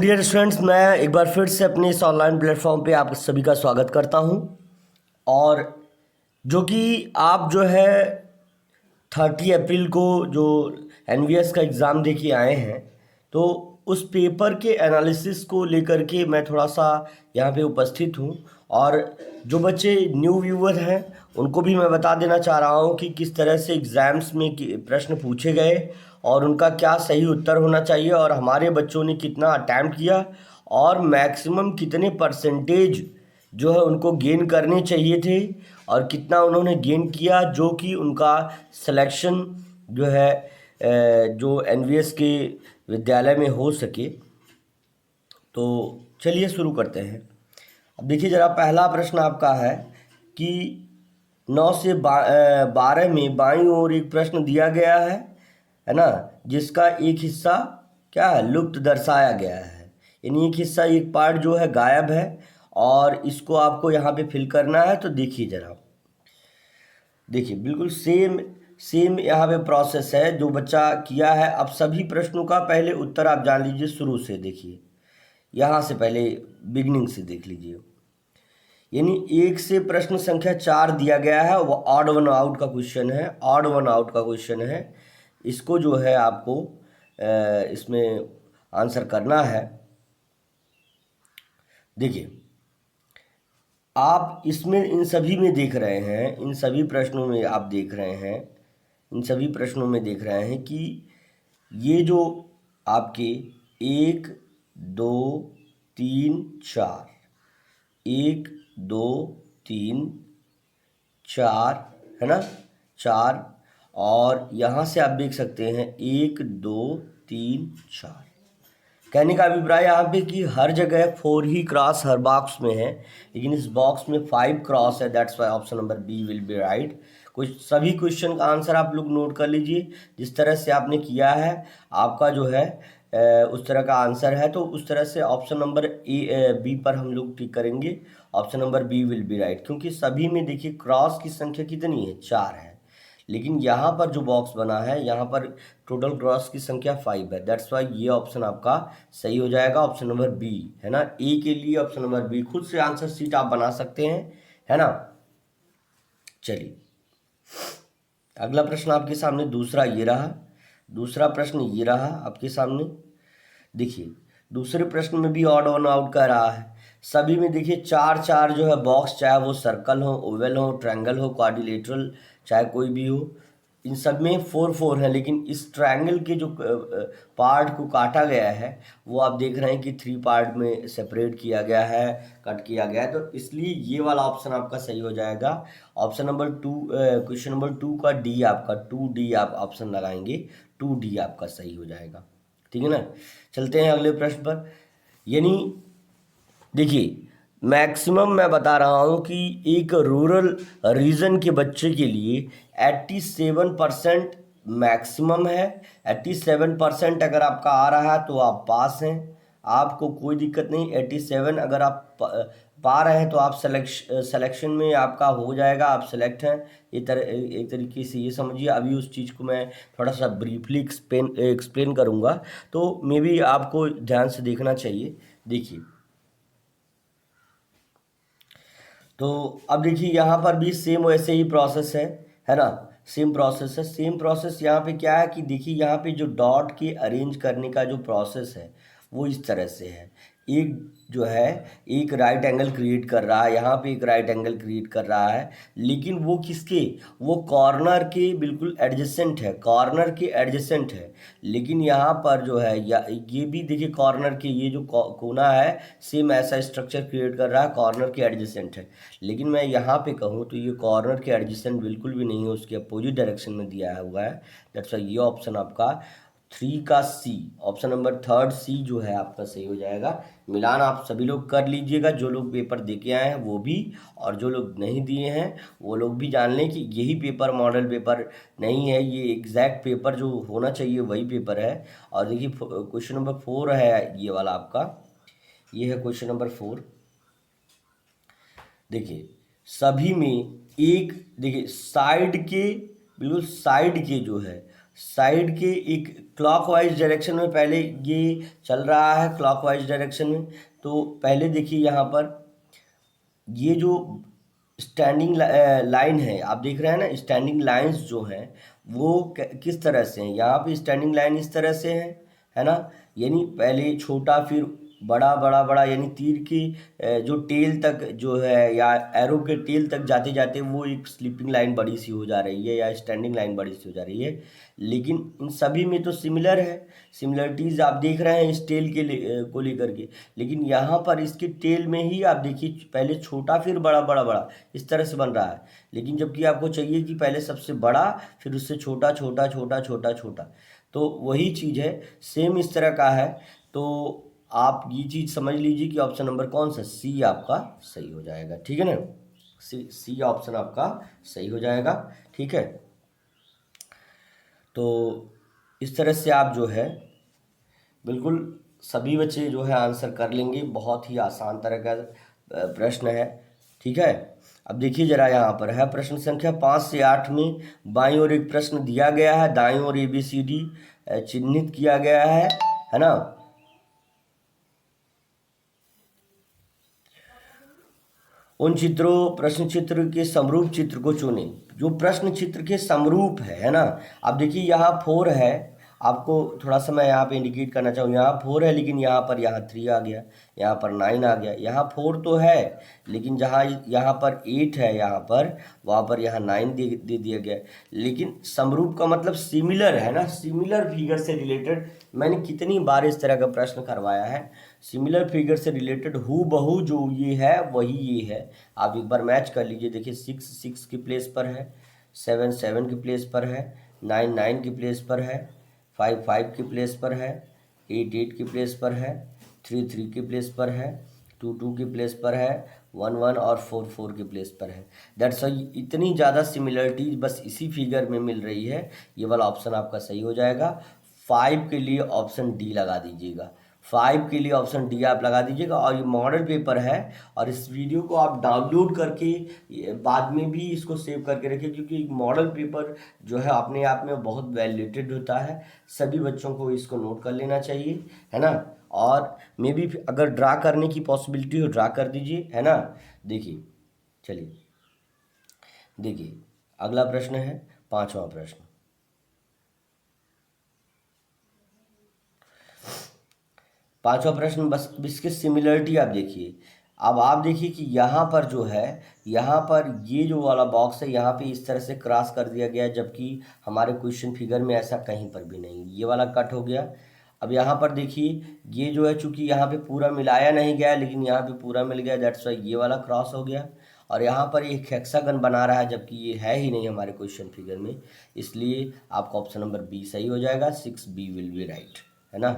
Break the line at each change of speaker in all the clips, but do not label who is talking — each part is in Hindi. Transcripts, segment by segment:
डियर स्टूडेंट्स, मैं एक बार फिर से अपने इस ऑनलाइन प्लेटफॉर्म पे आप सभी का स्वागत करता हूं। और जो कि आप जो है 30 अप्रैल को जो एनवीएस का एग्ज़ाम दे के आए हैं, तो उस पेपर के एनालिसिस को लेकर के मैं थोड़ा सा यहाँ पे उपस्थित हूँ। और जो बच्चे न्यू व्यूअर हैं उनको भी मैं बता देना चाह रहा हूँ कि किस तरह से एग्ज़ाम्स में प्रश्न पूछे गए और उनका क्या सही उत्तर होना चाहिए और हमारे बच्चों ने कितना अटैम्प्ट किया और मैक्सिमम कितने परसेंटेज जो है उनको गेन करने चाहिए थे और कितना उन्होंने गेन किया, जो कि उनका सिलेक्शन जो है जो एनवीएस के विद्यालय में हो सके। तो चलिए शुरू करते हैं। अब देखिए ज़रा, पहला प्रश्न आपका है कि 9 से 12 में बाईं ओर एक प्रश्न दिया गया है ना, जिसका एक हिस्सा क्या है, लुप्त दर्शाया गया है। यानी एक हिस्सा, एक पार्ट जो है गायब है और इसको आपको यहाँ पे फिल करना है। तो देखिए ज़रा, देखिए बिल्कुल सेम सेम यहाँ पे प्रोसेस है जो बच्चा किया है। अब सभी प्रश्नों का पहले उत्तर आप जान लीजिए शुरू से। देखिए यहाँ से पहले बिगनिंग से देख लीजिए। यानी 1 से प्रश्न संख्या 4 दिया गया है, वो ऑड वन आउट का क्वेश्चन है, ऑड वन आउट का क्वेश्चन है। इसको जो है आपको इसमें आंसर करना है। देखिए आप इसमें इन सभी में देख रहे हैं, इन सभी प्रश्नों में आप देख रहे हैं, इन सभी प्रश्नों में देख रहे हैं कि ये जो आपके 1 2 3 4, 1 2 3 4 है ना, 4। और यहाँ से आप देख सकते हैं 1 2 3 4। कहने का अभिप्राय यहाँ पे कि हर जगह 4 ही क्रॉस हर बॉक्स में है, लेकिन इस बॉक्स में 5 क्रॉस है। That's why option number B will be right. कुछ सभी क्वेश्चन का आंसर आप लोग नोट कर लीजिए। जिस तरह से आपने किया है आपका जो है उस तरह का आंसर है। तो उस तरह से ऑप्शन नंबर बी पर हम लोग टिक करेंगे। Option number B will be right, क्योंकि सभी में देखिए क्रॉस की संख्या कितनी है, 4 है। लेकिन यहाँ पर जो बॉक्स बना है यहाँ पर टोटल क्रॉस की संख्या 5 है। दैट्स वाई ये ऑप्शन आपका सही हो जाएगा, ऑप्शन नंबर बी है ना। ए के लिए ऑप्शन नंबर बी, खुद से आंसर शीट आप बना सकते हैं, है ना। चलिए अगला प्रश्न आपके सामने दूसरा ये रहा, दूसरा प्रश्न ये रहा आपके सामने। देखिए दूसरे प्रश्न में भी ऑड वन आउट का रहा है। सभी में देखिए 4 4 जो है बॉक्स, चाहे वो सर्कल हो, ओवल हो, ट्रायंगल हो, क्वाड्रिलेटरल, चाहे कोई भी हो, इन सब में 4 4 है। लेकिन इस ट्रायंगल के जो पार्ट को काटा गया है वो आप देख रहे हैं कि 3 पार्ट में सेपरेट किया गया है, कट किया गया है। तो इसलिए ये वाला ऑप्शन आपका सही हो जाएगा। ऑप्शन नंबर 2, क्वेश्चन नंबर 2 का डी, आपका 2D आप ऑप्शन लगाएंगे, 2D आपका सही हो जाएगा। ठीक है ना। चलते हैं अगले प्रश्न पर। यानी देखिए मैक्सिमम मैं बता रहा हूँ कि एक रूरल रीजन के बच्चे के लिए 87% मैक्सिमम है। 87% अगर आपका आ रहा है तो आप पास हैं, आपको कोई दिक्कत नहीं। 87 अगर आप पा रहे हैं तो आप सिलेक्शन में आपका हो जाएगा, आप सेलेक्ट हैं। एक तरीके से ये समझिए। अभी उस चीज़ को मैं थोड़ा सा ब्रीफली एक्सप्लेन करूँगा, तो मे बी आपको ध्यान से देखना चाहिए। देखिए तो अब देखिए यहाँ पर भी सेम वैसे ही प्रोसेस है ना, सेम प्रोसेस है। सेम प्रोसेस यहाँ पे क्या है कि देखिए यहाँ पे जो डॉट के अरेंज करने का जो प्रोसेस है वो इस तरह से है। एक जो है एक राइट एंगल क्रिएट कर रहा है, यहाँ पे एक राइट एंगल क्रिएट कर रहा है, लेकिन वो किसके, वो कॉर्नर के बिल्कुल एडजेसेंट है, कॉर्नर के एडजेसेंट है। लेकिन यहाँ पर जो है ये भी देखिए कॉर्नर के ये जो कोना है सेम ऐसा स्ट्रक्चर क्रिएट कर रहा है, कॉर्नर के एडजेसेंट है। लेकिन मैं यहाँ पे कहूँ तो ये कॉर्नर के एडजेसेंट बिल्कुल भी नहीं है, उसके अपोजिट डायरेक्शन में दिया हुआ है। दैट्स वाई ये ऑप्शन आपका 3 का सी, ऑप्शन नंबर 3 सी जो है आपका सही हो जाएगा। मिलान आप सभी लोग कर लीजिएगा, जो लोग पेपर दे के आए हैं वो भी, और जो लोग नहीं दिए हैं वो लोग भी जान लें कि यही पेपर मॉडल पेपर नहीं है, ये एग्जैक्ट पेपर जो होना चाहिए वही पेपर है। और देखिए क्वेश्चन नंबर 4 है ये वाला आपका, ये है क्वेश्चन नंबर 4। देखिए सभी में एक, देखिए साइड के, बिल्कुल साइड के जो है साइड के एक क्लॉकवाइज डायरेक्शन में पहले ये चल रहा है, क्लॉकवाइज डायरेक्शन में। तो पहले देखिए यहाँ पर ये जो स्टैंडिंग लाइन है, आप देख रहे हैं ना, स्टैंडिंग लाइंस जो हैं वो किस तरह से हैं। यहाँ पे स्टैंडिंग लाइन इस तरह से है ना, यानी पहले छोटा फिर बड़ा बड़ा बड़ा, यानी तीर की जो टेल तक जो है या एरो के टेल तक जाते जाते वो एक स्लीपिंग लाइन बड़ी सी हो जा रही है या स्टैंडिंग लाइन बड़ी सी हो जा रही है। लेकिन इन सभी में तो सिमिलर है, सिमिलरिटीज़ आप देख रहे हैं इस टेल को लेकर के। लेकिन यहाँ पर इसके टेल में ही आप देखिए पहले छोटा फिर बड़ा बड़ा बड़ा इस तरह से बन रहा है। लेकिन जबकि आपको चाहिए कि पहले सबसे बड़ा फिर उससे छोटा छोटा छोटा छोटा छोटा, तो वही चीज़ है, सेम इस तरह का है। तो आप ये चीज़ समझ लीजिए कि ऑप्शन नंबर कौन सा, सी आपका सही हो जाएगा। ठीक है ना, सी ऑप्शन आपका सही हो जाएगा। ठीक है, तो इस तरह से आप जो है बिल्कुल सभी बच्चे जो है आंसर कर लेंगे। बहुत ही आसान तरह का प्रश्न है। ठीक है, अब देखिए जरा, यहाँ पर है प्रश्न संख्या 5 से 8 में बाईं ओर एक प्रश्न दिया गया है, दाईं ओर ABCD चिन्हित किया गया है ना। उन चित्रों, प्रश्न चित्र के समरूप चित्र को चुनें। जो प्रश्न चित्र के समरूप है ना। अब देखिए यहाँ 4 है, आपको थोड़ा सा मैं यहाँ पे इंडिकेट करना चाहूँ, यहाँ 4 है लेकिन यहाँ पर 3 आ गया, यहाँ पर 9 आ गया। यहाँ 4 तो है लेकिन जहाँ यहाँ पर 8 है, यहाँ पर वहाँ पर यहाँ 9 दे दिया गया। लेकिन समरूप का मतलब सिमिलर है ना, सिमिलर फिगर से रिलेटेड। मैंने कितनी बार इस तरह का प्रश्न करवाया है, सिमिलर फिगर से रिलेटेड हु बहू जो ये है वही ये है। आप एक बार मैच कर लीजिए, देखिए 6 6 की प्लेस पर है, 7 7 की प्लेस पर है, 9 9 की प्लेस पर है, 5 5 की प्लेस पर है, 8 8 की प्लेस पर है, 3 3 की प्लेस पर है, 2 2 की प्लेस पर है, 1 1 और 4 4 की प्लेस पर है। दैट्स इतनी ज़्यादा सिमिलरिटी बस इसी फिगर में मिल रही है। ये वाला ऑप्शन आपका सही हो जाएगा। 5 के लिए ऑप्शन डी लगा दीजिएगा, 5 के लिए ऑप्शन डी आप लगा दीजिएगा। और ये मॉडल पेपर है, और इस वीडियो को आप डाउनलोड करके बाद में भी इसको सेव करके रखिए, क्योंकि मॉडल पेपर जो है अपने आप में बहुत वैल्यूएटेड होता है। सभी बच्चों को इसको नोट कर लेना चाहिए, है ना। और मे भी अगर ड्रा करने की पॉसिबिलिटी हो ड्रा कर दीजिए, है ना। देखिए, चलिए देखिए अगला प्रश्न है, 5वां प्रश्न। 5वां प्रश्न, बस इसकी सिमिलरिटी आप देखिए। अब आप देखिए कि यहाँ पर जो है, यहाँ पर ये जो वाला बॉक्स है यहाँ पे इस तरह से क्रॉस कर दिया गया, जबकि हमारे क्वेश्चन फिगर में ऐसा कहीं पर भी नहीं, ये वाला कट हो गया। अब यहाँ पर देखिए ये जो है, चूंकि यहाँ पे पूरा मिलाया नहीं गया लेकिन यहाँ पे पूरा मिल गया, दैट्स वाई ये वाला क्रॉस हो गया। और यहाँ पर एक हेक्सागन बना रहा है, जबकि ये है ही नहीं हमारे क्वेश्चन फिगर में, इसलिए आपका ऑप्शन नंबर बी सही हो जाएगा। 6B विल बी राइट, है ना।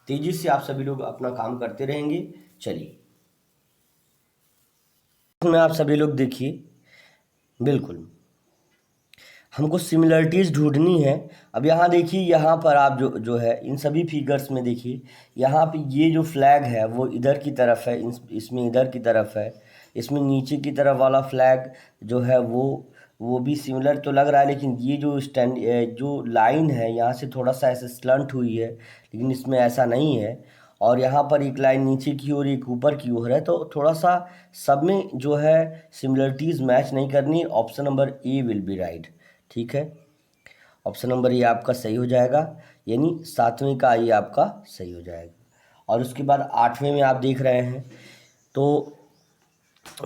तेजी से आप सभी लोग अपना काम करते रहेंगे। चलिए में आप सभी लोग देखिए, बिल्कुल हमको सिमिलरिटीज़ ढूंढनी है। अब यहाँ देखिए, यहाँ पर आप जो है इन सभी फिगर्स में देखिए, यहाँ पे ये जो फ्लैग है वो इधर की तरफ है, इसमें इधर की तरफ है, इसमें नीचे की तरफ वाला फ्लैग जो है वो भी सिमिलर तो लग रहा है। लेकिन ये जो जो लाइन है यहाँ से थोड़ा सा ऐसे स्लंट हुई है, लेकिन इसमें ऐसा नहीं है। और यहाँ पर एक लाइन नीचे की ओर एक ऊपर की ओर है, तो थोड़ा सा सब में जो है सिमिलरिटीज़ मैच नहीं करनी। Option number A will be right. ठीक है, ऑप्शन नंबर ये आपका सही हो जाएगा, यानी 7वें का ये आपका सही हो जाएगा। और उसके बाद 8वें में आप देख रहे हैं, तो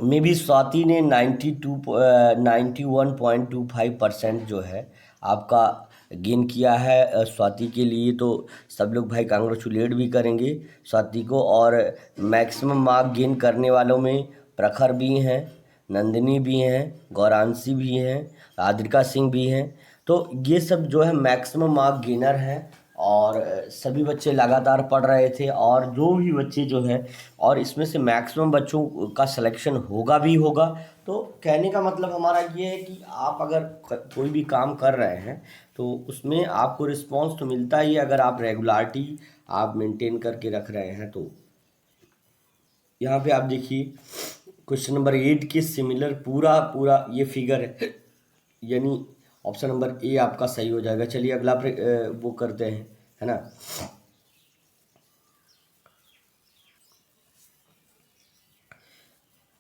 मे बी स्वाति ने 91.25% जो है आपका गेन किया है। स्वाति के लिए तो सब लोग भाई कांग्रेचुलेट भी करेंगे स्वाति को। और मैक्सिमम मार्क गेन करने वालों में प्रखर भी हैं, नंदिनी भी हैं, गौरांशी भी हैं, आद्रिका सिंह भी हैं। तो ये सब जो है मैक्सिमम मार्क गेनर हैं, और सभी बच्चे लगातार पढ़ रहे थे। और जो भी बच्चे जो है, और इसमें से मैक्सिमम बच्चों का सिलेक्शन होगा भी होगा। तो कहने का मतलब हमारा ये है कि आप अगर कोई भी काम कर रहे हैं तो उसमें आपको रिस्पांस तो मिलता ही है, अगर आप रेगुलारिटी आप मेंटेन करके रख रहे हैं। तो यहाँ पे आप देखिए क्वेश्चन नंबर 8 के सिमिलर पूरा ये फिगर है, यानी ऑप्शन नंबर ए आपका सही हो जाएगा। चलिए अगला वो करते हैं, है ना।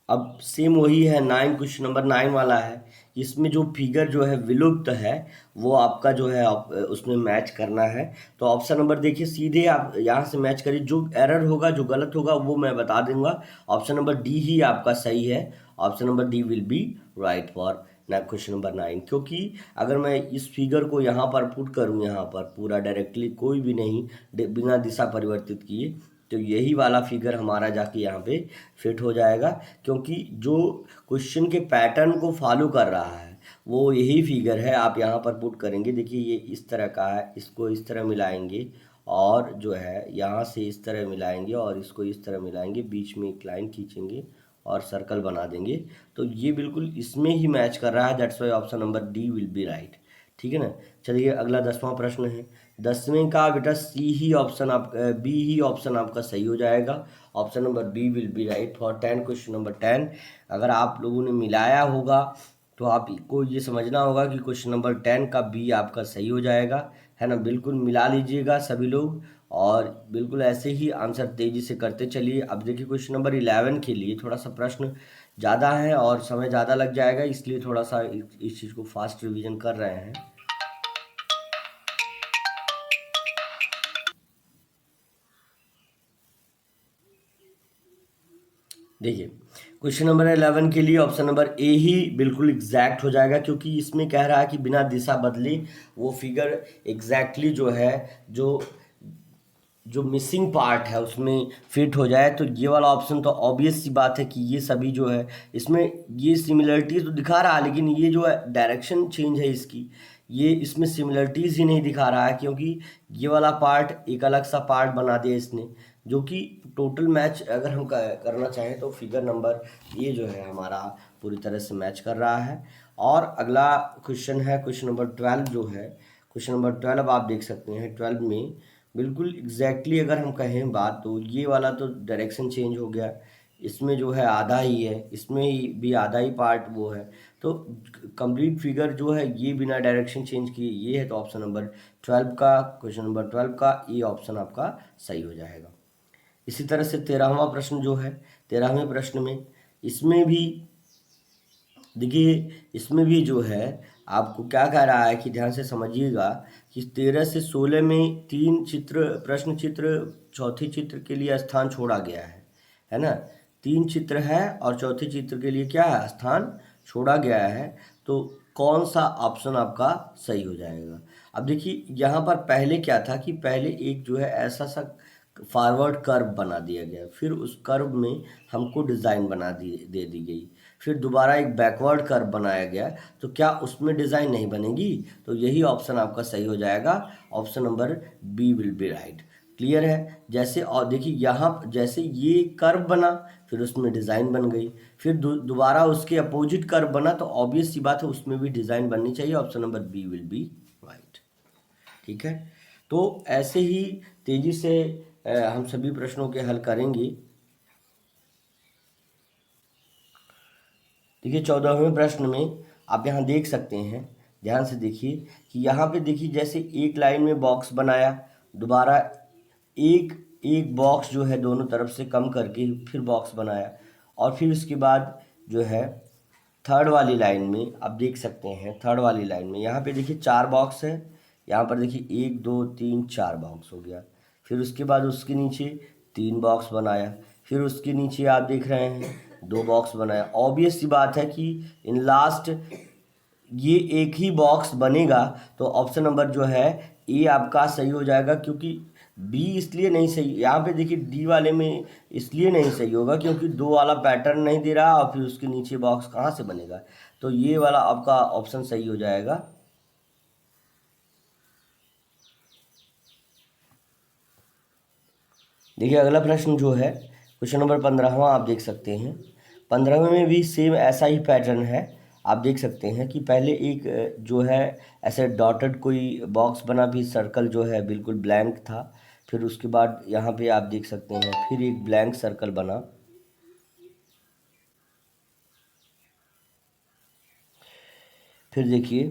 अब सेम वही है, 9, क्वेश्चन नंबर 9 वाला है। इसमें जो फिगर जो है विलुप्त है वो आपका जो है उसमें मैच करना है। तो ऑप्शन नंबर देखिए, सीधे आप यहाँ से मैच करिए, जो एरर होगा जो गलत होगा वो मैं बता दूंगा। ऑप्शन नंबर डी ही आपका सही है। Option number D will be right for ना क्वेश्चन नंबर 9। क्योंकि अगर मैं इस फिगर को यहाँ पर पुट करूँ, यहाँ पर पूरा डायरेक्टली कोई भी नहीं बिना दिशा परिवर्तित किए, तो यही वाला फिगर हमारा जाके यहाँ पे फिट हो जाएगा। क्योंकि जो क्वेश्चन के पैटर्न को फॉलो कर रहा है वो यही फिगर है। आप यहाँ पर पुट करेंगे, देखिए ये इस तरह का है, इसको इस तरह मिलाएंगे और जो है यहाँ से इस तरह मिलाएंगे और इसको इस तरह मिलाएंगे, बीच में एक लाइन खींचेंगे और सर्कल बना देंगे। तो ये बिल्कुल इसमें ही मैच कर रहा है, that's why option number D will be right. ठीक है ना। चलिए अगला 10वां प्रश्न है। 10वें का बेटा सी ही ऑप्शन आप बी ही ऑप्शन आपका सही हो जाएगा। Option number B will be right for 10, question number 10। अगर आप लोगों ने मिलाया होगा तो आपको ये समझना होगा कि क्वेश्चन नंबर 10 का बी आपका सही हो जाएगा, है ना। बिल्कुल मिला लीजिएगा सभी लोग और बिल्कुल ऐसे ही आंसर तेजी से करते चलिए। अब देखिए क्वेश्चन नंबर 11 के लिए थोड़ा सा प्रश्न ज़्यादा है और समय ज़्यादा लग जाएगा, इसलिए थोड़ा सा इस चीज़ को फास्ट रिवीजन कर रहे हैं। देखिए क्वेश्चन नंबर 11 के लिए ऑप्शन नंबर ए ही बिल्कुल एग्जैक्ट हो जाएगा, क्योंकि इसमें कह रहा है कि बिना दिशा बदले वो फिगर एग्जैक्टली जो है जो मिसिंग पार्ट है उसमें फिट हो जाए। तो ये वाला ऑप्शन तो ऑब्वियस सी बात है कि ये सभी जो है इसमें ये सिमिलरिटीज तो दिखा रहा है, लेकिन ये जो है डायरेक्शन चेंज है इसकी, ये इसमें सिमिलरिटीज ही नहीं दिखा रहा है। क्योंकि ये वाला पार्ट एक अलग सा पार्ट बना दिया इसने, जो कि टोटल मैच अगर हम करना चाहें तो फिगर नंबर ये जो है हमारा पूरी तरह से मैच कर रहा है। और अगला क्वेश्चन है क्वेश्चन नंबर 12 जो है। क्वेश्चन नंबर 12 आप देख सकते हैं, 12 में बिल्कुल एग्जैक्टली अगर हम कहें बात तो ये वाला तो डायरेक्शन चेंज हो गया, इसमें जो है आधा ही है, इसमें ही भी आधा ही पार्ट वो है। तो कंप्लीट फिगर जो है ये बिना डायरेक्शन चेंज किए ये है। तो ऑप्शन नंबर 12 का क्वेश्चन नंबर 12 का ये ऑप्शन आपका सही हो जाएगा। इसी तरह से 13वां प्रश्न जो है, 13वें प्रश्न में इसमें भी देखिए, इसमें भी जो है आपको क्या कह रहा है कि ध्यान से समझिएगा कि 13 से 16 में 3 चित्र, प्रश्न चित्र, चौथे चित्र के लिए स्थान छोड़ा गया है ना। 3 चित्र है और चौथे चित्र के लिए क्या है, स्थान छोड़ा गया है। तो कौन सा ऑप्शन आपका सही हो जाएगा। अब देखिए यहाँ पर पहले क्या था कि पहले एक जो है ऐसा सा फॉरवर्ड कर्व बना दिया गया, फिर उस कर्व में हमको डिज़ाइन दे दी गई, फिर दोबारा एक बैकवर्ड कर्व बनाया गया। तो क्या उसमें डिज़ाइन नहीं बनेगी। तो यही ऑप्शन आपका सही हो जाएगा। Option number B will be right. Clear है। जैसे और देखिए यहाँ जैसे ये कर्व बना फिर उसमें डिज़ाइन बन गई, फिर दोबारा उसके अपोजिट कर्व बना, तो ऑब्वियस सी बात है उसमें भी डिज़ाइन बननी चाहिए। Option number B will be right. ठीक है। तो ऐसे ही तेज़ी से हम सभी प्रश्नों के हल करेंगे। देखिए 14वें प्रश्न में आप यहाँ देख सकते हैं, ध्यान से देखिए कि यहाँ पे देखिए जैसे एक लाइन में बॉक्स बनाया, दोबारा एक एक बॉक्स जो है दोनों तरफ से कम करके फिर बॉक्स बनाया, और फिर उसके बाद जो है थर्ड वाली लाइन में आप देख सकते हैं, थर्ड वाली लाइन में यहाँ पे देखिए 4 बॉक्स है, यहाँ पर देखिए 1 2 3 4 बॉक्स हो गया। फिर उसके बाद उसके नीचे 3 बॉक्स बनाया, फिर उसके नीचे आप देख रहे हैं 2 बॉक्स बनाया। ऑब्वियस सी बात है कि इन लास्ट ये एक ही बॉक्स बनेगा। तो ऑप्शन नंबर जो है ए आपका सही हो जाएगा, क्योंकि बी इसलिए नहीं सही, यहाँ पे देखिए डी वाले में इसलिए नहीं सही होगा क्योंकि 2 वाला पैटर्न नहीं दे रहा और फिर उसके नीचे बॉक्स कहाँ से बनेगा। तो ये वाला आपका ऑप्शन सही हो जाएगा। देखिए अगला प्रश्न जो है क्वेश्चन नंबर 15वां आप देख सकते हैं। 15वें में भी सेम ऐसा ही पैटर्न है। आप देख सकते हैं कि पहले एक जो है ऐसे डॉटेड कोई बॉक्स बना, भी सर्कल जो है बिल्कुल ब्लैंक था। फिर उसके बाद यहाँ पे आप देख सकते हैं फिर एक ब्लैंक सर्कल बना। फिर देखिए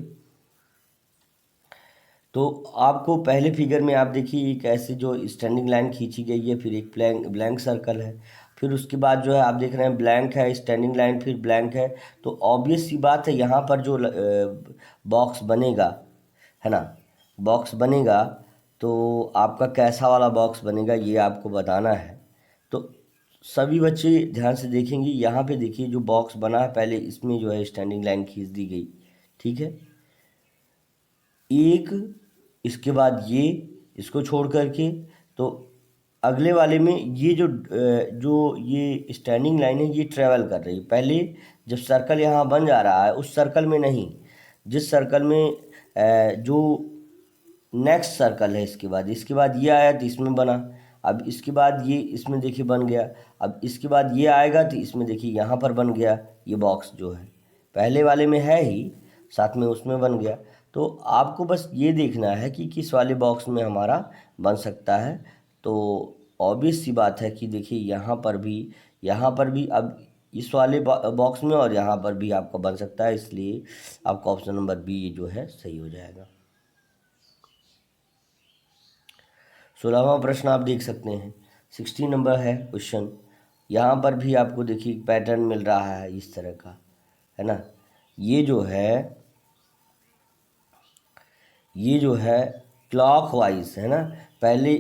तो आपको पहले फिगर में आप देखिए एक ऐसे जो स्टैंडिंग लाइन खींची गई है, फिर एक ब्लैंक ब्लैंक सर्कल है, फिर उसके बाद जो है आप देख रहे हैं ब्लैंक है स्टैंडिंग लाइन, फिर ब्लैंक है। तो ऑब्वियस सी बात है यहाँ पर जो बॉक्स बनेगा, है ना, बॉक्स बनेगा, तो आपका कैसा वाला बॉक्स बनेगा ये आपको बताना है। तो सभी बच्चे ध्यान से देखेंगे, यहाँ पे देखिए जो बॉक्स बना है पहले इसमें जो है स्टैंडिंग लाइन खींच दी गई, ठीक है, एक, इसके बाद ये, इसको छोड़ करके, तो अगले वाले में ये जो ये स्टैंडिंग लाइन है ये ट्रेवल कर रही है। पहले जब सर्कल यहाँ बन जा रहा है उस सर्कल में नहीं, जिस सर्कल में जो नेक्स्ट सर्कल है, इसके बाद ये आया तो इसमें बना, अब इसके बाद ये इसमें देखिए बन गया, अब इसके बाद ये आएगा तो इसमें देखिए यहाँ पर बन गया, ये बॉक्स जो है पहले वाले में है ही, साथ में उसमें बन गया। तो आपको बस ये देखना है कि किस वाले बॉक्स में हमारा बन सकता है। तो ऑब्वियस सी बात है कि देखिए यहाँ पर भी अब इस वाले बॉक्स में और यहाँ पर भी आपका बन सकता है, इसलिए आपका ऑप्शन नंबर बी जो है सही हो जाएगा। 16वां प्रश्न आप देख सकते हैं, 16 नंबर है क्वेश्चन। यहाँ पर भी आपको देखिए पैटर्न मिल रहा है इस तरह का, है ना। ये जो है क्लॉक वाइज है ना, पहले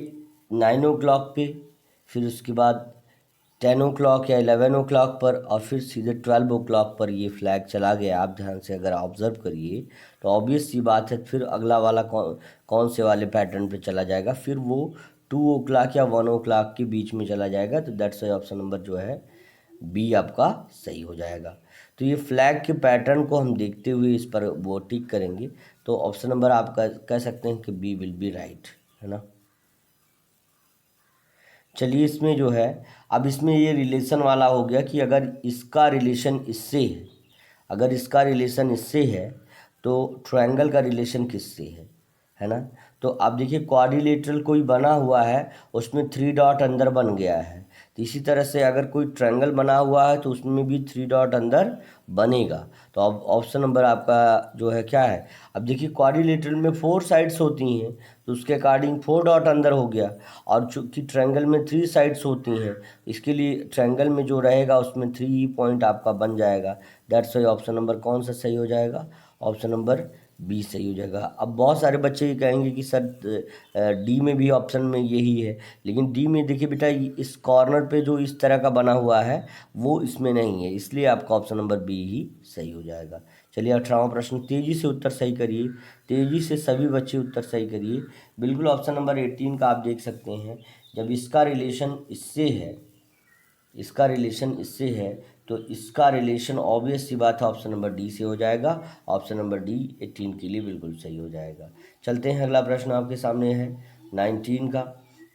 9 o'clock पे, फिर उसके बाद 10 o'clock या 11 o'clock पर, और फिर सीधे 12 o'clock पर ये फ्लैग चला गया। आप ध्यान से अगर ऑब्जर्व करिए तो ऑब्वियस सी बात है फिर अगला वाला कौन से वाले पैटर्न पे चला जाएगा, फिर वो 2 o'clock या 1 o'clock के बीच में चला जाएगा। तो दैट्स वाई ऑप्शन नंबर जो है बी आपका सही हो जाएगा। तो ये फ्लैग के पैटर्न को हम देखते हुए इस पर वो टिक करेंगे, तो ऑप्शन नंबर आप कह सकते हैं कि बी विल बी राइट, है ना। चलिए इसमें जो है, अब इसमें ये रिलेशन वाला हो गया कि अगर इसका रिलेशन इससे है, तो ट्रायंगल का रिलेशन किससे है ना। तो आप देखिए क्वाड्रिलेटरल कोई बना हुआ है उसमें 3 डॉट अंदर बन गया है, तो इसी तरह से अगर कोई ट्रायंगल बना हुआ है तो उसमें भी 3 डॉट अंदर बनेगा। तो अब ऑप्शन नंबर आपका जो है क्या है, अब देखिए क्वाड्रिलेटरल में 4 साइड्स होती हैं तो उसके अकॉर्डिंग 4 डॉट अंदर हो गया, और चूँकि ट्रायंगल में 3 साइड्स होती हैं इसके लिए ट्रायंगल में जो रहेगा उसमें 3 पॉइंट आपका बन जाएगा। दैट्स वाई ऑप्शन नंबर कौन सा सही हो जाएगा, ऑप्शन नंबर बी सही हो जाएगा। अब बहुत सारे बच्चे ये कहेंगे कि सर डी में भी ऑप्शन में यही है, लेकिन डी में देखिए बेटा इस कॉर्नर पे जो इस तरह का बना हुआ है वो इसमें नहीं है, इसलिए आपका ऑप्शन नंबर बी ही सही हो जाएगा। चलिए 18वां प्रश्न, तेज़ी से उत्तर सही करिए, तेज़ी से सभी बच्चे उत्तर सही करिए। बिल्कुल ऑप्शन नंबर 18 का आप देख सकते हैं, जब इसका रिलेशन इससे है तो इसका रिलेशन ऑब्वियस सी बात है ऑप्शन नंबर डी से हो जाएगा। ऑप्शन नंबर डी 18 के लिए बिल्कुल सही हो जाएगा। चलते हैं अगला प्रश्न आपके सामने है 19 का।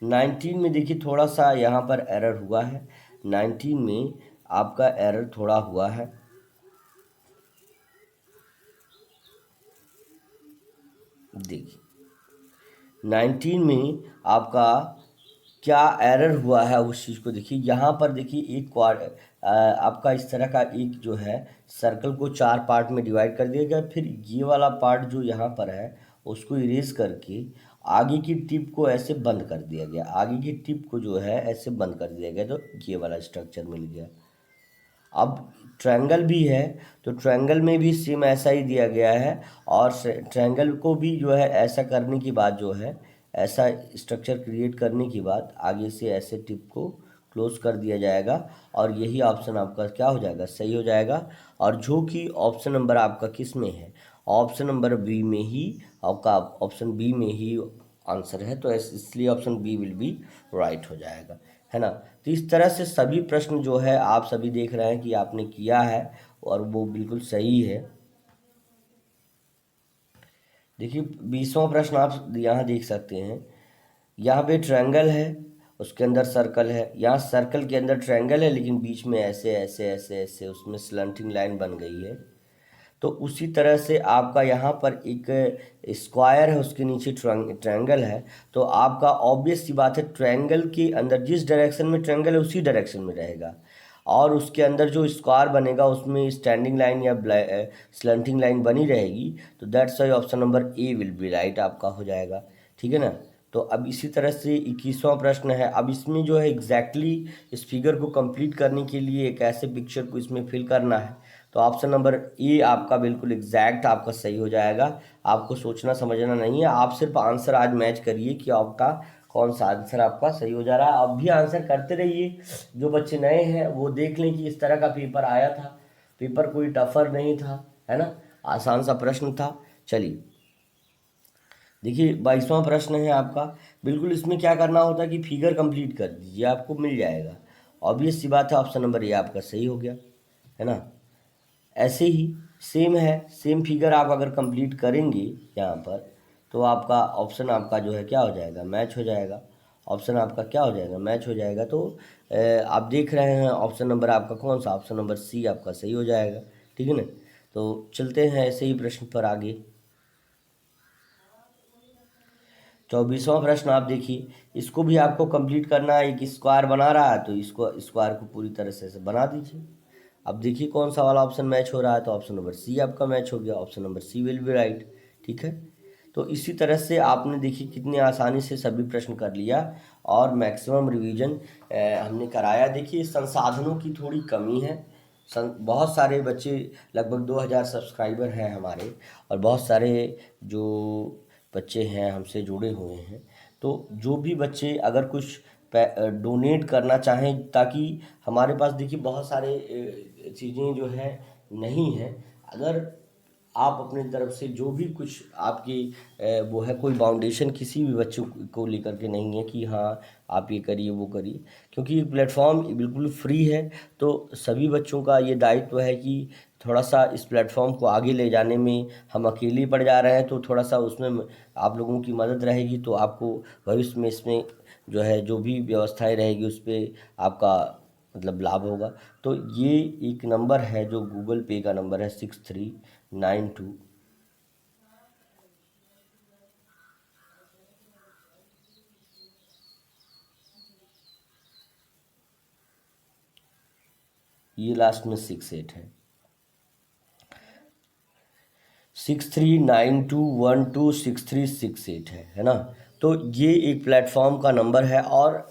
19 में देखिए थोड़ा सा यहाँ पर एरर हुआ है, 19 में आपका एरर थोड़ा हुआ है। देखिए 19 में आपका क्या एरर हुआ है उस चीज़ को देखिए। यहाँ पर देखिए आपका इस तरह का एक जो है सर्कल को 4 पार्ट में डिवाइड कर दिया गया, फिर ये वाला पार्ट जो यहाँ पर है उसको इरेज करके आगे की टिप को ऐसे बंद कर दिया गया, आगे की टिप को जो है ऐसे बंद कर दिया गया, तो ये वाला स्ट्रक्चर मिल गया। अब ट्रायंगल भी है तो ट्रायंगल में भी सेम ऐसा ही दिया गया है, और ट्रायंगल को भी जो है ऐसा करने के बाद जो है ऐसा स्ट्रक्चर क्रिएट करने के बाद आगे से ऐसे टिप को क्लोज कर दिया जाएगा, और यही ऑप्शन आपका क्या हो जाएगा, सही हो जाएगा। और जो कि ऑप्शन नंबर आपका किस में है, ऑप्शन नंबर बी में ही, आपका ऑप्शन बी में ही आंसर है, तो इसलिए option B will be right हो जाएगा, है ना। तो इस तरह से सभी प्रश्न जो है आप सभी देख रहे हैं कि आपने किया है और वो बिल्कुल सही है। देखिए 20वां प्रश्न आप यहाँ देख सकते हैं, यहाँ पे ट्रायंगल है उसके अंदर सर्कल है, यहाँ सर्कल के अंदर ट्रायंगल है लेकिन बीच में ऐसे ऐसे ऐसे ऐसे उसमें स्लंटिंग लाइन बन गई है। तो उसी तरह से आपका यहाँ पर एक स्क्वायर है उसके नीचे ट्रायंगल है, तो आपका ऑब्वियस सी बात है ट्रायंगल के अंदर जिस डायरेक्शन में ट्रायंगल है उसी डायरेक्शन में रहेगा। और उसके अंदर जो स्क्वायर बनेगा उसमें स्टैंडिंग लाइन या स्लैंटिंग लाइन बनी रहेगी, तो that's why option number A will be right आपका हो जाएगा। ठीक है ना। तो अब इसी तरह से 21वां प्रश्न है। अब इसमें जो है एग्जैक्टली इस फिगर को कंप्लीट करने के लिए एक ऐसे पिक्चर को इसमें फिल करना है, तो ऑप्शन नंबर ए आपका बिल्कुल एग्जैक्ट आपका सही हो जाएगा। आपको सोचना समझना नहीं है, आप सिर्फ आंसर आज मैच करिए कि आपका कौन सा आंसर आपका सही हो जा रहा है। अब भी आंसर करते रहिए। जो बच्चे नए हैं वो देख लें कि इस तरह का पेपर आया था, पेपर कोई टफर नहीं था, है ना, आसान सा प्रश्न था। चलिए देखिए 22वां प्रश्न है आपका। बिल्कुल इसमें क्या करना होता है कि फिगर कंप्लीट कर दीजिए, आपको मिल जाएगा। ऑब्वियस सी बात है, ऑप्शन नंबर ए आपका सही हो गया, है ना। ऐसे ही सेम है, सेम फिगर आप अगर कंप्लीट करेंगे यहाँ पर, तो आपका ऑप्शन आपका जो है क्या हो जाएगा, मैच हो जाएगा। ऑप्शन आपका क्या हो जाएगा, मैच हो जाएगा। तो आप देख रहे हैं ऑप्शन नंबर आपका कौन सा, ऑप्शन नंबर सी आपका सही हो जाएगा। ठीक है ना। तो चलते हैं ऐसे ही प्रश्न पर आगे। 24वां प्रश्न आप देखिए, इसको भी आपको कंप्लीट करना है। एक स्क्वायर बना रहा है तो इसको स्क्वायर को पूरी तरह से बना दीजिए। अब देखिए कौन सा वाला ऑप्शन मैच हो रहा है, तो ऑप्शन नंबर सी आपका मैच हो गया। Option number C will be right. ठीक है। तो इसी तरह से आपने देखिए कितनी आसानी से सभी प्रश्न कर लिया और मैक्सिमम रिवीजन हमने कराया। देखिए संसाधनों की थोड़ी कमी है। बहुत सारे बच्चे, लगभग 2000 सब्सक्राइबर हैं हमारे, और बहुत सारे जो बच्चे हैं हमसे जुड़े हुए हैं। तो जो भी बच्चे अगर कुछ डोनेट करना चाहें, ताकि हमारे पास देखिए बहुत सारे चीज़ें जो है नहीं हैं, अगर आप अपनी तरफ से जो भी कुछ आपकी वो है, कोई बाउंडेशन किसी भी बच्चों को लेकर के नहीं है कि हाँ आप ये करिए वो करिए, क्योंकि ये प्लेटफॉर्म बिल्कुल फ्री है। तो सभी बच्चों का ये दायित्व है कि थोड़ा सा इस प्लेटफॉर्म को आगे ले जाने में, हम अकेले पड़ जा रहे हैं तो थोड़ा सा उसमें आप लोगों की मदद रहेगी, तो आपको भविष्य में इसमें जो है जो भी व्यवस्थाएं रहेगी उस पर आपका मतलब लाभ होगा। तो ये एक नंबर है जो गूगल पे का नंबर है 6392। ये लास्ट में 68 है, 6392126368 है ना। तो ये एक प्लेटफॉर्म का नंबर है, और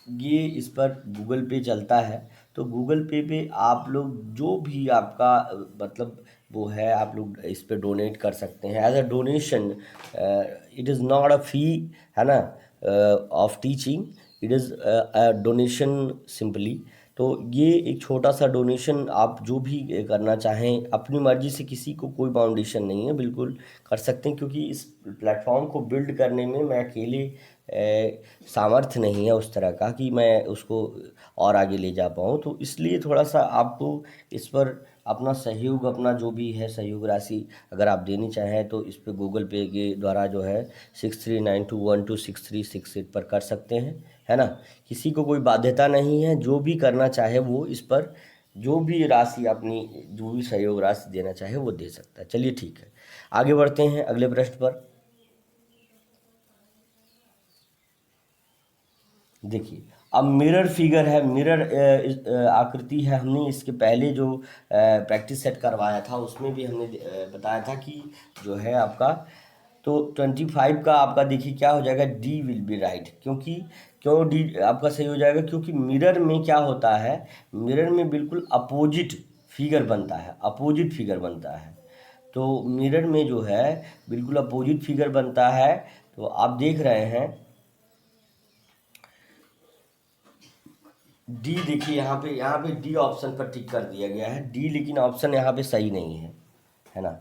ये इस पर गूगल पे चलता है। तो गूगल पे आप लोग जो भी आपका मतलब वो है, आप लोग इस पे डोनेट कर सकते हैं as a donation. It is not a fee, है ना, of teaching. It is a donation simply. तो ये एक छोटा सा डोनेशन आप जो भी करना चाहें अपनी मर्ज़ी से, किसी को कोई बाउंडेशन नहीं है, बिल्कुल कर सकते हैं। क्योंकि इस प्लेटफॉर्म को बिल्ड करने में मैं अकेले सामर्थ्य नहीं है उस तरह का कि मैं उसको और आगे ले जा पाऊँ। तो इसलिए थोड़ा सा आपको इस पर अपना सहयोग, अपना जो भी है सहयोग राशि अगर आप देनी चाहें, तो इस पर गूगल पे के द्वारा जो है 6392126368 पर कर सकते हैं, है ना। किसी को कोई बाध्यता नहीं है, जो भी करना चाहे वो इस पर जो भी राशि अपनी जो भी सहयोग राशि देना चाहे वो दे सकता है। चलिए ठीक है, आगे बढ़ते हैं अगले प्रश्न पर। देखिए अब मिरर फिगर है, मिरर आकृति है। हमने इसके पहले जो प्रैक्टिस सेट करवाया था उसमें भी हमने बताया था कि जो है आपका, तो 25 का आपका देखिए क्या हो जाएगा, डी विल बी राइट। क्योंकि क्यों डी आपका सही हो जाएगा, क्योंकि मिरर में क्या होता है, मिरर में बिल्कुल अपोजिट फिगर बनता है, अपोजिट फिगर बनता है। तो मिरर में जो है बिल्कुल अपोजिट फिगर बनता है। तो आप देख रहे हैं डी, देखिए यहाँ पे डी ऑप्शन पर टिक कर दिया गया है डी, लेकिन ऑप्शन यहाँ पे सही नहीं है ना।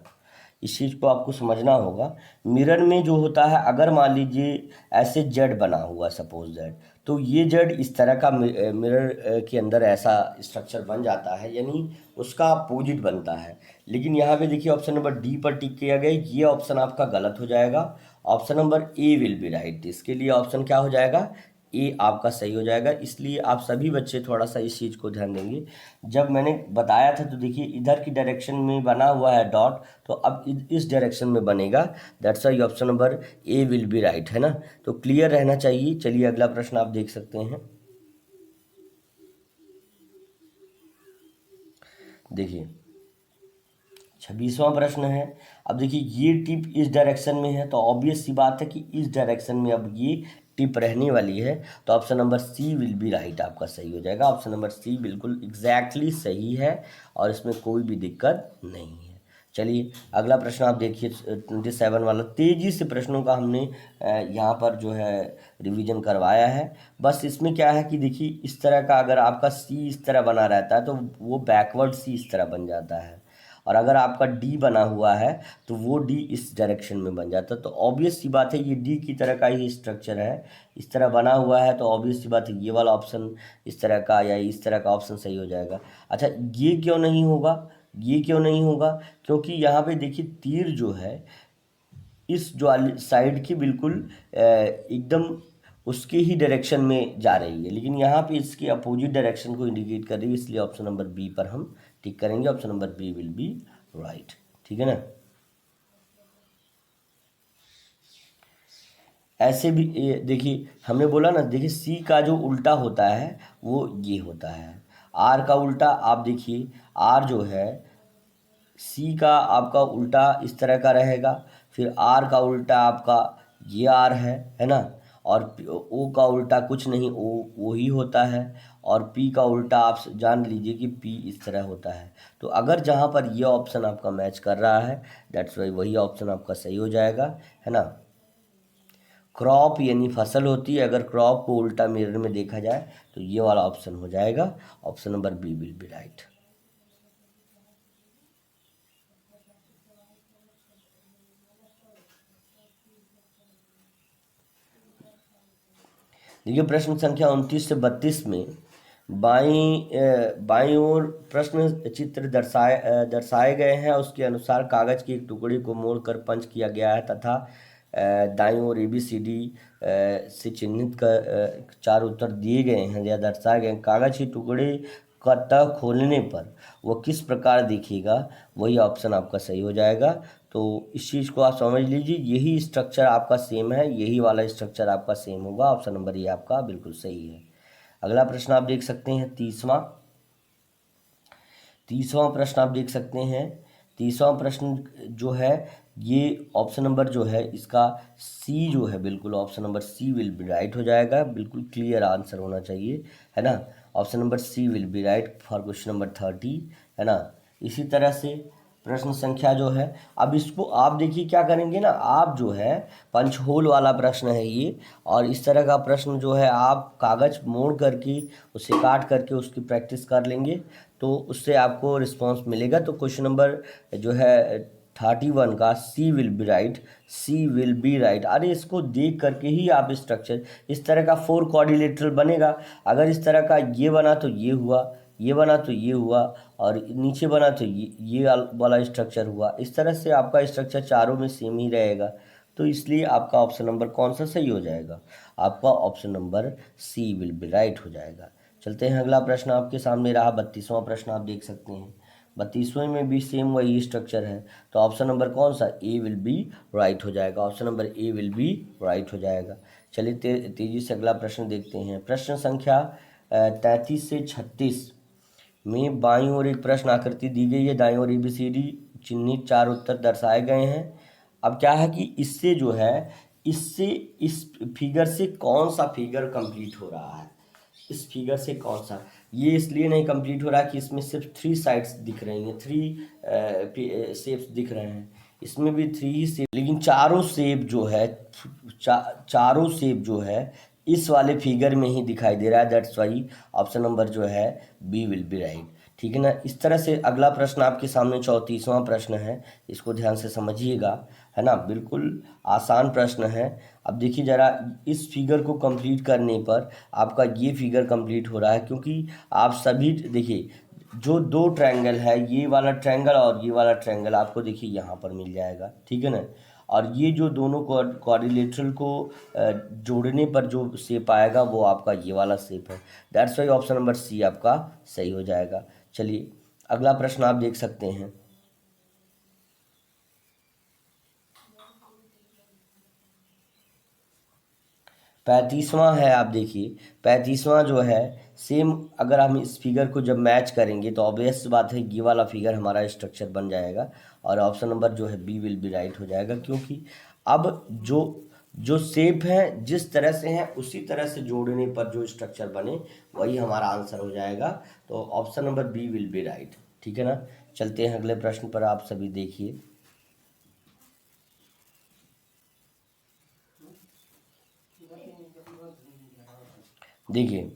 इस चीज़ को आपको समझना होगा। मिरर में जो होता है, अगर मान लीजिए ऐसे जेड बना हुआ सपोज दैट, तो ये जेड इस तरह का मिरर के अंदर ऐसा स्ट्रक्चर बन जाता है, यानी उसका अपोजिट बनता है। लेकिन यहाँ पे देखिए ऑप्शन नंबर डी पर टिक किया गया, ये ऑप्शन आपका गलत हो जाएगा। Option number A will be right. इसके लिए ऑप्शन क्या हो जाएगा, ए आपका सही हो जाएगा। इसलिए आप सभी बच्चे थोड़ा सा इस चीज़ को ध्यान देंगे। जब मैंने बताया था तो देखिए इधर की डायरेक्शन में बना हुआ है डॉट, तो अब इस डायरेक्शन में बनेगा। That's why option number A will be right, है ना। तो क्लियर रहना चाहिए। चलिए अगला प्रश्न आप देख सकते हैं। देखिए 26वां प्रश्न है। अब देखिए ये टिप इस डायरेक्शन में है, तो ऑब्वियस सी बात है कि इस डायरेक्शन में अब ये टिप रहने वाली है, तो option number C will be right आपका सही हो जाएगा। ऑप्शन नंबर सी बिल्कुल एग्जैक्टली सही है और इसमें कोई भी दिक्कत नहीं है। चलिए अगला प्रश्न आप देखिए 27 वाला। तेजी से प्रश्नों का हमने यहाँ पर जो है रिवीजन करवाया है। बस इसमें क्या है कि देखिए इस तरह का अगर आपका सी इस तरह बना रहता है तो वो बैकवर्ड सी इस तरह बन जाता है, और अगर आपका डी बना हुआ है तो वो डी इस डायरेक्शन में बन जाता है। तो ऑब्वियस सी बात है ये डी की तरह का ही स्ट्रक्चर है, इस तरह बना हुआ है, तो ऑब्वियस सी बात है ये वाला ऑप्शन इस तरह का या इस तरह का ऑप्शन सही हो जाएगा। अच्छा ये क्यों नहीं होगा, ये क्यों नहीं होगा, क्योंकि यहाँ पे देखिए तीर जो है इस जो साइड की बिल्कुल एकदम उसके ही डायरेक्शन में जा रही है, लेकिन यहाँ पे इसके अपोजिट डायरेक्शन को इंडिकेट कर रही है, इसलिए ऑप्शन नंबर बी पर हम टिक करेंगे। Option number B will be right. ठीक है ना। ऐसे भी देखिए हमने बोला ना, देखिए सी का जो उल्टा होता है वो ये होता है, आर का उल्टा आप देखिए, आर जो है सी का आपका उल्टा इस तरह का रहेगा, फिर आर का उल्टा आपका ये आर है ना, और ओ का उल्टा कुछ नहीं ओ वो ही होता है, और पी का उल्टा आप जान लीजिए कि पी इस तरह होता है। तो अगर जहाँ पर ये ऑप्शन आपका मैच कर रहा है दैट्स वाई वही ऑप्शन आपका सही हो जाएगा, है ना। क्रॉप यानी फसल होती है, अगर क्रॉप को उल्टा मिरर में देखा जाए तो ये वाला ऑप्शन हो जाएगा। Option number B will be right. देखिए प्रश्न संख्या 29 से 32 में बाईं ओर प्रश्न चित्र दर्शाए गए हैं, उसके अनुसार कागज के एक टुकड़े को मोड़कर पंच किया गया है तथा दाईं ओर ABCD से चिन्हित कर चार उत्तर दिए गए हैं या दर्शाए गए हैं। कागज के टुकड़े का तह खोलने पर वो किस प्रकार दिखेगा, वही ऑप्शन आपका सही हो जाएगा। तो इस चीज़ को आप समझ लीजिए, यही स्ट्रक्चर आपका सेम है, यही वाला स्ट्रक्चर आपका सेम होगा। ऑप्शन नंबर ये आपका बिल्कुल सही है। अगला प्रश्न आप देख सकते हैं 30वां प्रश्न आप देख सकते हैं। 30वां प्रश्न जो है ये ऑप्शन नंबर जो है इसका सी जो है, बिल्कुल option number C will be right हो जाएगा, बिल्कुल क्लियर आंसर होना चाहिए, है ना। Option number C will be right for question number 30, है ना। इसी तरह से प्रश्न संख्या जो है, अब इसको आप देखिए क्या करेंगे ना, आप जो है पंच होल वाला प्रश्न है ये, और इस तरह का प्रश्न जो है आप कागज मोड़ करके उसे काट करके उसकी प्रैक्टिस कर लेंगे तो उससे आपको रिस्पांस मिलेगा। तो क्वेश्चन नंबर जो है 31 का C will be right, C will be right. अरे इसको देख करके ही आप स्ट्रक्चर इस तरह का 4 क्वाड्रिलेटरल बनेगा। अगर इस तरह का ये बना तो ये हुआ, ये बना तो ये हुआ, और नीचे बना तो ये वाला स्ट्रक्चर हुआ। इस तरह से आपका स्ट्रक्चर चारों में सेम ही रहेगा, तो इसलिए आपका ऑप्शन नंबर कौन सा सही हो जाएगा, आपका option number C will be right हो जाएगा। चलते हैं अगला प्रश्न आपके सामने रहा 32वां प्रश्न आप देख सकते हैं। 32वें में भी सेम वही स्ट्रक्चर है, तो ऑप्शन नंबर कौन सा ए विल बी राइट हो जाएगा। Option number A will be right हो जाएगा। चलिए तेजी से अगला प्रश्न देखते हैं। प्रश्न संख्या 33 से 36 में बाईं ओर एक प्रश्न आकृति दी गई है, दाईं ओर ABCD चिन्हित चार उत्तर दर्शाए गए हैं। अब क्या है कि इससे जो है इससे इस फिगर से कौन सा फिगर कंप्लीट हो रहा है, इस फिगर से कौन सा, ये इसलिए नहीं कंप्लीट हो रहा कि इसमें सिर्फ 3 साइड्स दिख रही हैं, 3 शेप्स दिख रहे हैं, इसमें भी 3 ही शेप, लेकिन चारों शेप जो है चारों शेप जो है इस वाले फिगर में ही दिखाई दे रहा है। दैट्स वाई ऑप्शन नंबर जो है बी विल बी राइट। ठीक है ना। इस तरह से अगला प्रश्न आपके सामने 34वां प्रश्न है, इसको ध्यान से समझिएगा, है ना, बिल्कुल आसान प्रश्न है। अब देखिए ज़रा इस फिगर को कंप्लीट करने पर आपका ये फिगर कंप्लीट हो रहा है, क्योंकि आप सभी देखिए जो 2 ट्रायंगल है, ये वाला ट्रायंगल और ये वाला ट्रायंगल आपको देखिए यहाँ पर मिल जाएगा। ठीक है ना। और ये जो दोनों क्वाड्रिलेटरल को जोड़ने पर जो शेप आएगा वो आपका ये वाला शेप है। That's why option number C आपका सही हो जाएगा। चलिए अगला प्रश्न आप देख सकते हैं। 35वां है, आप देखिए 35वां जो है सेम, अगर हम इस फिगर को जब मैच करेंगे तो ऑब्वियस बात है ये वाला फिगर हमारा स्ट्रक्चर बन जाएगा और ऑप्शन नंबर जो है बी विल बी राइट हो जाएगा, क्योंकि अब जो जो शेप है जिस तरह से है उसी तरह से जोड़ने पर जो स्ट्रक्चर बने वही हमारा आंसर हो जाएगा। तो option number B will be right. ठीक है ना। चलते हैं अगले प्रश्न पर, आप सभी देखिए। देखिए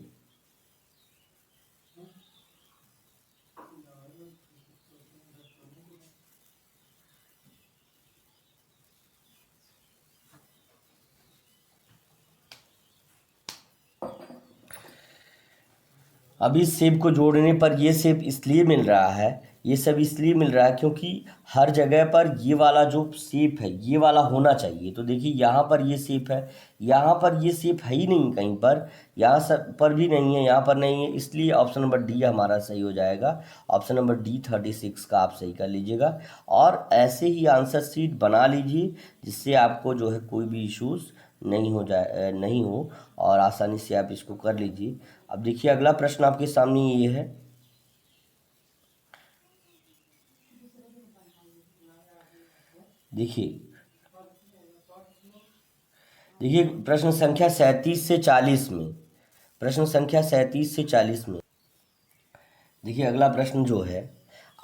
अब इस शेप को जोड़ने पर ये शेप इसलिए मिल रहा है, ये सब इसलिए मिल रहा है क्योंकि हर जगह पर ये वाला जो शेप है ये वाला होना चाहिए। तो देखिए यहाँ पर ये शेप है, यहाँ पर ये शेप है ही नहीं कहीं पर, यहाँ सब पर भी नहीं है, यहाँ पर नहीं है, इसलिए ऑप्शन नंबर डी हमारा सही हो जाएगा। ऑप्शन नंबर डी 36 का आप सही कर लीजिएगा और ऐसे ही आंसर शीट बना लीजिए जिससे आपको जो है कोई भी इश्यूज़ नहीं हो और आसानी से आप इसको कर लीजिए। अब देखिए अगला प्रश्न आपके सामने ये है। देखिए देखिए प्रश्न संख्या 37 से 40 में, प्रश्न संख्या 37 से 40 में देखिए अगला प्रश्न जो है,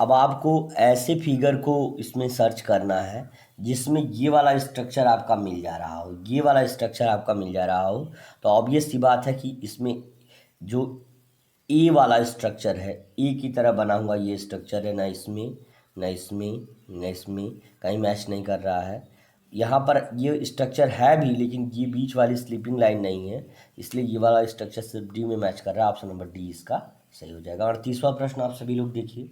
अब आपको ऐसे फिगर को इसमें सर्च करना है जिसमें ये वाला स्ट्रक्चर आपका मिल जा रहा हो, ये वाला स्ट्रक्चर आपका मिल जा रहा हो। तो ऑब्वियस सी बात है कि इसमें जो ए वाला स्ट्रक्चर है, ए की तरह बना हुआ ये स्ट्रक्चर है, ना इसमें ना इसमें ना इसमें कहीं मैच नहीं कर रहा है। यहाँ पर ये स्ट्रक्चर है भी लेकिन ये बीच वाली स्लीपिंग लाइन नहीं है, इसलिए ये वाला स्ट्रक्चर सिर्फ डी में मैच कर रहा है। ऑप्शन नंबर डी इसका सही हो जाएगा। 38वां प्रश्न आप सभी लोग देखिए।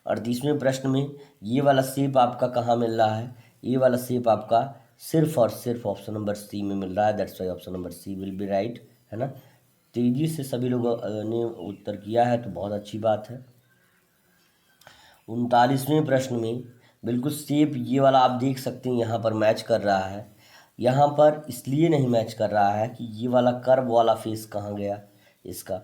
38वें प्रश्न में ये वाला शेप आपका कहाँ मिल रहा है, ये वाला शेप आपका सिर्फ और सिर्फ ऑप्शन नंबर सी में मिल रहा है। That's why option number C will be right, है ना। तेजी से सभी लोग ने उत्तर किया है तो बहुत अच्छी बात है। 39वें प्रश्न में बिल्कुल शेप ये वाला आप देख सकते हैं यहाँ पर मैच कर रहा है, यहाँ पर इसलिए नहीं मैच कर रहा है कि ये वाला कर्व वाला फेस कहाँ गया इसका,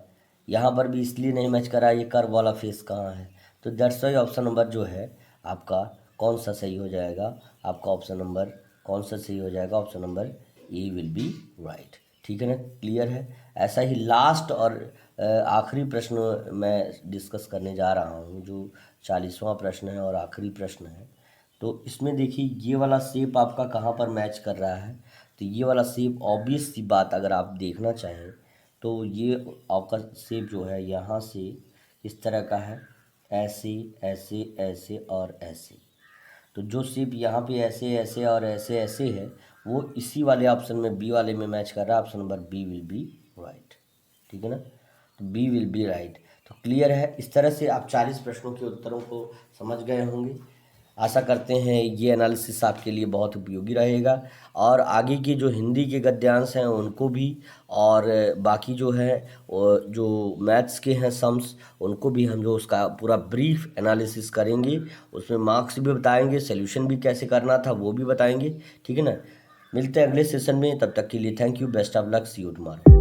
यहाँ पर भी इसलिए नहीं मैच कर रहा है ये कर्व वाला फेस कहाँ है। तो दैट्स वाई ऑप्शन नंबर जो है आपका कौन सा सही हो जाएगा, आपका ऑप्शन नंबर कौन सा सही हो जाएगा, option number A will be right. ठीक है ना, क्लियर है। ऐसा ही लास्ट और आखिरी प्रश्न मैं डिस्कस करने जा रहा हूँ जो 40वां प्रश्न है और आखिरी प्रश्न है। तो इसमें देखिए ये वाला शेप आपका कहाँ पर मैच कर रहा है, तो ये वाला शेप ऑब्वियस सी बात अगर आप देखना चाहें तो ये आपका शेप जो है यहाँ से इस तरह का है, ऐसे ऐसे ऐसे और ऐसे। तो जो शेप यहाँ पे ऐसे ऐसे और ऐसे ऐसे है वो इसी वाले ऑप्शन में बी वाले में मैच कर रहा है। Option number B will be right. ठीक है ना, तो बी विल बी राइट। तो क्लियर है। इस तरह से आप 40 प्रश्नों के उत्तरों को समझ गए होंगे। आशा करते हैं ये एनालिसिस आपके लिए बहुत उपयोगी रहेगा और आगे के जो हिंदी के गद्यांश हैं उनको भी और बाकी जो है जो मैथ्स के हैं सम्स उनको भी हम जो उसका पूरा ब्रीफ एनालिसिस करेंगे, उसमें मार्क्स भी बताएंगे, सॉल्यूशन भी कैसे करना था वो भी बताएंगे। ठीक है ना, मिलते हैं अगले सेशन में, तब तक के लिए thank you, best of luck, see you tomorrow.